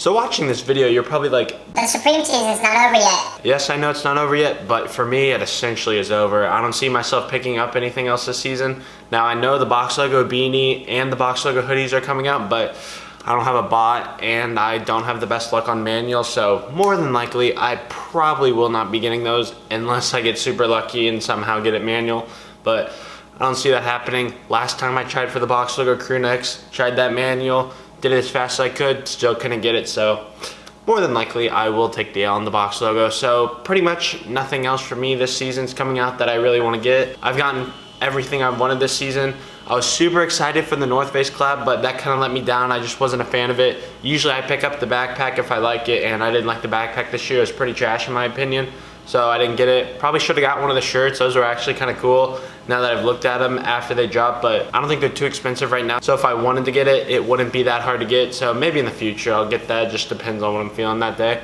So watching this video, you're probably like, the Supreme season is not over yet. Yes, I know it's not over yet, but for me, it essentially is over. I don't see myself picking up anything else this season. Now, I know the box logo beanie and the box logo hoodies are coming out, but I don't have a bot and I don't have the best luck on manual, so more than likely, I probably will not be getting those unless I get super lucky and somehow get it manual, but I don't see that happening. Last time I tried for the box logo crew necks, tried that manual, did it as fast as I could, still couldn't get it, so more than likely I will take the L on the box logo. So pretty much nothing else for me this season's coming out that I really want to get. I've gotten everything I've wanted this season. I was super excited for the North Face collab, but that kind of let me down. I just wasn't a fan of it. Usually I pick up the backpack if I like it, and I didn't like the backpack this year. It was pretty trash in my opinion, so I didn't get it. Probably should have got one of the shirts. Those were actually kind of cool now that I've looked at them after they dropped, but I don't think they're too expensive right now. So if I wanted to get it, it wouldn't be that hard to get. So maybe in the future I'll get that. Just depends on what I'm feeling that day.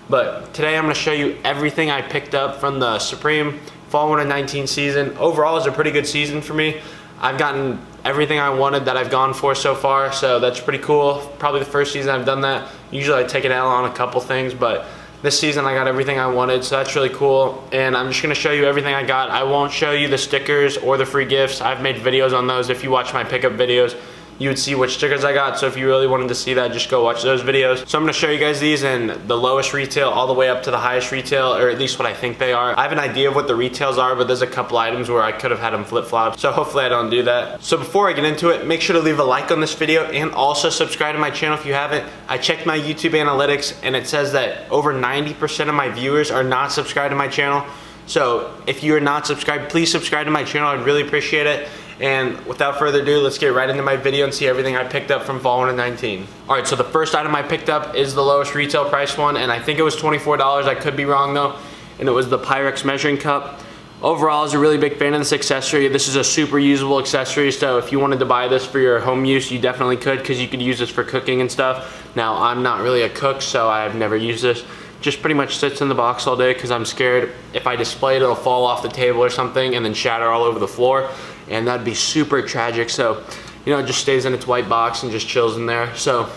But today I'm gonna show you everything I picked up from the Supreme Fall Winter 19 season. Overall, it's a pretty good season for me. I've gotten everything I wanted that I've gone for so far, so that's pretty cool. Probably the first season I've done that. Usually I take an L on a couple things, but this season I got everything I wanted, so that's really cool. And I'm just gonna show you everything I got. I won't show you the stickers or the free gifts. I've made videos on those. If you watch my pickup videos, you would see which stickers I got. So if you really wanted to see that, just go watch those videos. So I'm gonna show you guys these in the lowest retail all the way up to the highest retail, or at least what I think they are. I have an idea of what the retails are, but there's a couple items where I could have had them flip-flop. So hopefully I don't do that. So before I get into it, make sure to leave a like on this video and also subscribe to my channel if you haven't. I checked my YouTube analytics and it says that over 90% of my viewers are not subscribed to my channel. So if you are not subscribed, please subscribe to my channel. I'd really appreciate it. And without further ado, let's get right into my video and see everything I picked up from Fall Winter 19. All right, so the first item I picked up is the lowest retail price one, and I think it was $24. I could be wrong though. And it was the Pyrex Measuring Cup. Overall, I was a really big fan of this accessory. This is a super usable accessory, so if you wanted to buy this for your home use, you definitely could, because you could use this for cooking and stuff. Now, I'm not really a cook, so I've never used this. Just pretty much sits in the box all day because I'm scared if I display it, it'll fall off the table or something and then shatter all over the floor, and that'd be super tragic. So, you know, it just stays in its white box and just chills in there. So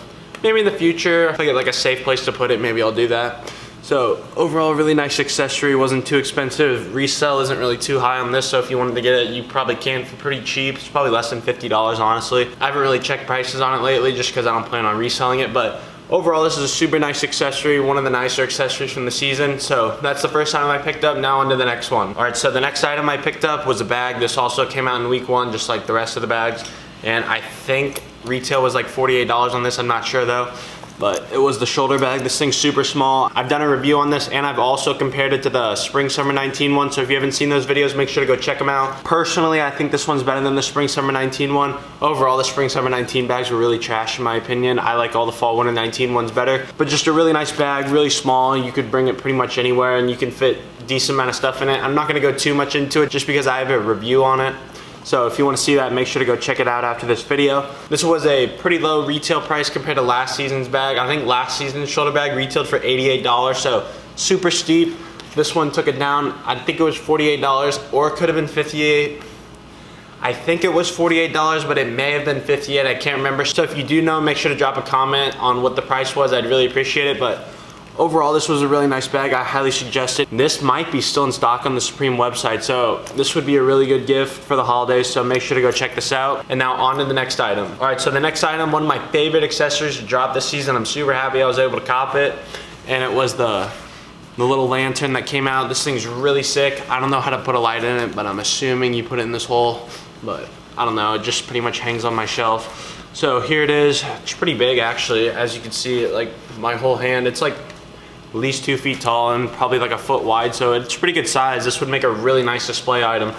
maybe in the future, if I get like a safe place to put it, maybe I'll do that. So overall, really nice accessory. Wasn't too expensive. Resale isn't really too high on this, so if you wanted to get it, you probably can for pretty cheap. It's probably less than $50, honestly. I haven't really checked prices on it lately just because I don't plan on reselling it, but overall, this is a super nice accessory, one of the nicer accessories from the season. So that's the first item I picked up. Now on to the next one. All right, so the next item I picked up was a bag. This also came out in week 1, just like the rest of the bags. And I think retail was like $48 on this. I'm not sure though, but it was the shoulder bag. This thing's super small. I've done a review on this and I've also compared it to the Spring Summer 19 one. So if you haven't seen those videos, make sure to go check them out. Personally, I think this one's better than the Spring Summer 19 one. Overall, the Spring Summer 19 bags were really trash in my opinion. I like all the Fall Winter 19 ones better, but just a really nice bag, really small. You could bring it pretty much anywhere and you can fit a decent amount of stuff in it. I'm not gonna go too much into it just because I have a review on it. So if you want to see that, make sure to go check it out after this video. This was a pretty low retail price compared to last season's bag. I think last season's shoulder bag retailed for $88, so super steep. This one took it down. I think it was $48, or it could have been $58. I think it was $48, but it may have been $58. I can't remember. So if you do know, make sure to drop a comment on what the price was. I'd really appreciate it. But overall, this was a really nice bag. I highly suggest it. This might be still in stock on the Supreme website, so this would be a really good gift for the holidays, so make sure to go check this out. And now on to the next item. All right, so the next item, one of my favorite accessories to drop this season. I'm super happy I was able to cop it, and it was the little lantern that came out. This thing's really sick. I don't know how to put a light in it, but I'm assuming you put it in this hole, but I don't know. It just pretty much hangs on my shelf. So here it is. It's pretty big, actually. As you can see, like my whole hand, it's like at least 2 feet tall and probably like a foot wide, so it's pretty good size. This would make a really nice display item,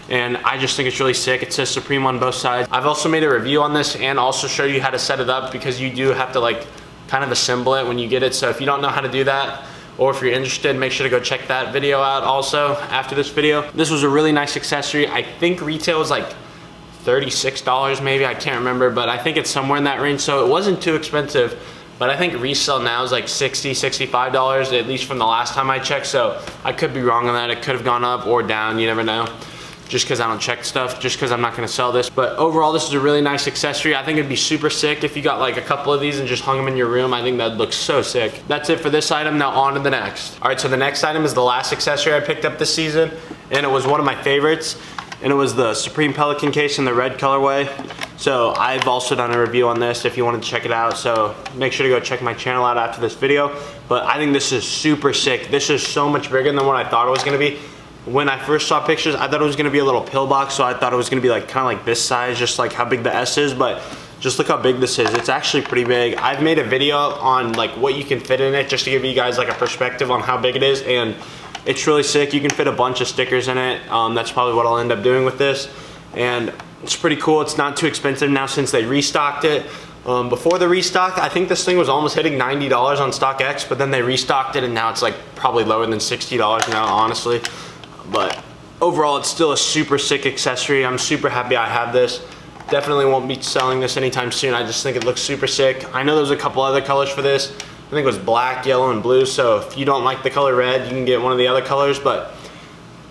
and I just think it's really sick. It says Supreme on both sides. I've also made a review on this and also show you how to set it up, because you do have to like kind of assemble it when you get it. So if you don't know how to do that, or if you're interested, make sure to go check that video out also after this video. This was a really nice accessory. I think retail was like $36 maybe, I can't remember, but I think it's somewhere in that range, so it wasn't too expensive. But I think resale now is like $60, $65, at least from the last time I checked. So I could be wrong on that. It could have gone up or down, you never know. just because I don't check stuff, just because I'm not gonna sell this. But overall, this is a really nice accessory. I think it'd be super sick if you got like a couple of these and just hung them in your room. I think that'd look so sick. That's it for this item. Now on to the next. All right, so the next item is the last accessory I picked up this season, and it was one of my favorites, and it was the Supreme Pelican Case in the red colorway. So I've also done a review on this if you want to check it out, so make sure to go check my channel out after this video. But I think this is super sick. This is so much bigger than what I thought it was gonna be. When I first saw pictures, I thought it was gonna be a little pill box, so I thought it was gonna be like kind of like this size, just like how big the S is, but just look how big this is. It's actually pretty big. I've made a video on like what you can fit in it, just to give you guys like a perspective on how big it is, and it's really sick. You can fit a bunch of stickers in it. That's probably what I'll end up doing with this, and it's pretty cool. It's not too expensive now since they restocked it. Before the restock, I think this thing was almost hitting $90 on StockX, but then they restocked it and now it's like probably lower than $60 now, honestly. But overall, it's still a super sick accessory. I'm super happy I have this. Definitely won't be selling this anytime soon. I just think it looks super sick. I know there's a couple other colors for this. I think it was black, yellow, and blue. So if you don't like the color red, you can get one of the other colors. But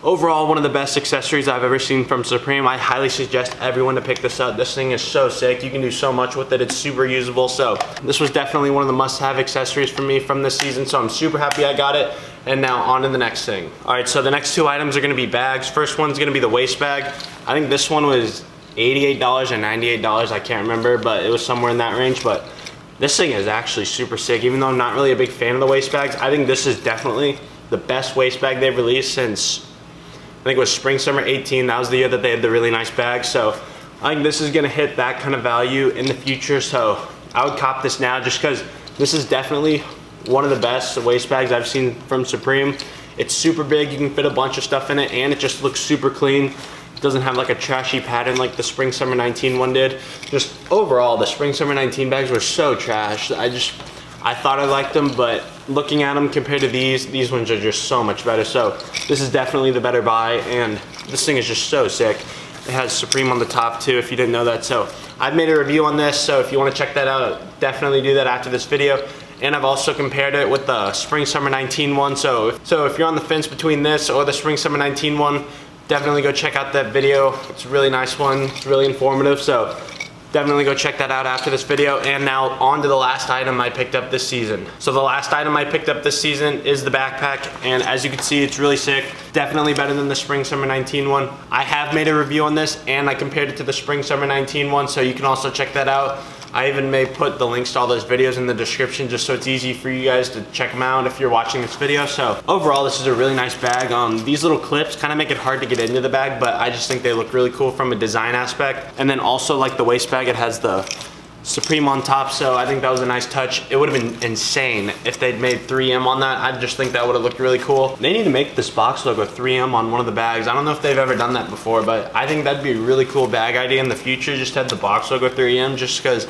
overall, one of the best accessories I've ever seen from Supreme. I highly suggest everyone to pick this up. This thing is so sick. You can do so much with it. It's super usable. So this was definitely one of the must-have accessories for me from this season. So I'm super happy I got it. And now on to the next thing. All right, so the next two items are gonna be bags. First one's gonna be the waist bag. I think this one was $88 or $98. I can't remember, but it was somewhere in that range. But this thing is actually super sick. Even though I'm not really a big fan of the waist bags, I think this is definitely the best waist bag they've released since I think it was spring summer 18. That was the year that they had the really nice bag. So I think this is gonna hit that kind of value in the future. So I would cop this now just because this is definitely one of the best waist bags I've seen from Supreme. It's super big, you can fit a bunch of stuff in it, and it just looks super clean. It doesn't have like a trashy pattern like the spring summer 19 one did. Just overall, the spring summer 19 bags were so trash. I thought I liked them, but looking at them compared to these ones are just so much better. So this is definitely the better buy, and this thing is just so sick. It has Supreme on the top too, if you didn't know that. So I've made a review on this, so if you want to check that out, definitely do that after this video. And I've also compared it with the spring summer 19 one. So if you're on the fence between this or the spring summer 19 one, definitely go check out that video. It's a really nice one. It's really informative. So definitely go check that out after this video. And now on to the last item I picked up this season. So the last item I picked up this season is the backpack. And as you can see, it's really sick. Definitely better than the spring summer 19 one. I have made a review on this and I compared it to the spring summer 19 one. So you can also check that out. I even may put the links to all those videos in the description just so it's easy for you guys to check them out if you're watching this video. So overall, this is a really nice bag. These little clips kind of make it hard to get into the bag, but I just think they look really cool from a design aspect. And then also like the waist bag, it has the Supreme on top, so I think that was a nice touch. It would have been insane if they'd made 3M on that. I just think that would have looked really cool. They need to make this box logo 3M on one of the bags. I don't know if they've ever done that before, but I think that'd be a really cool bag idea in the future. Just have the box logo 3M, just because,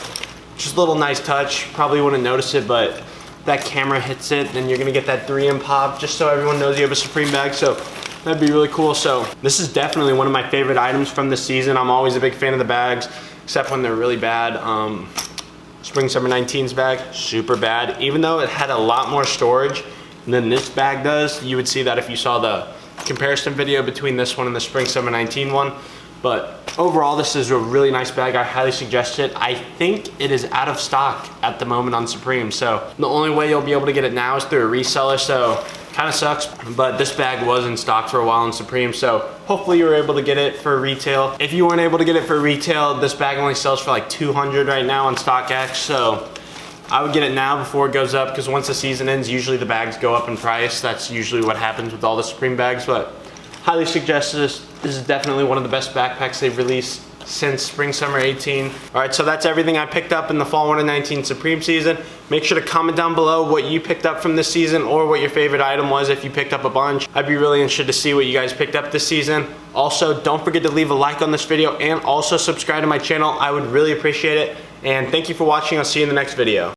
just a little nice touch. Probably wouldn't notice it, but that camera hits it, then you're gonna get that 3M pop, just so everyone knows you have a Supreme bag. So that'd be really cool. So this is definitely one of my favorite items from this season. I'm always a big fan of the bags, except when they're really bad. Spring Summer 19's bag, super bad. Even though it had a lot more storage than this bag does, you would see that if you saw the comparison video between this one and the Spring Summer 19 one. But overall, this is a really nice bag. I highly suggest it. I think it is out of stock at the moment on Supreme. So the only way you'll be able to get it now is through a reseller. So kind of sucks, but this bag was in stock for a while on Supreme. So hopefully you were able to get it for retail. If you weren't able to get it for retail, this bag only sells for like $200 right now on StockX. So I would get it now before it goes up, because once the season ends, usually the bags go up in price. That's usually what happens with all the Supreme bags, but highly suggest this. This is definitely one of the best backpacks they've released since Spring Summer 18. All right, so that's everything I picked up in the Fall Winter 19 Supreme season. Make sure to comment down below what you picked up from this season, or what your favorite item was if you picked up a bunch. I'd be really interested to see what you guys picked up this season. Also, don't forget to leave a like on this video and also subscribe to my channel. I would really appreciate it. And thank you for watching. I'll see you in the next video.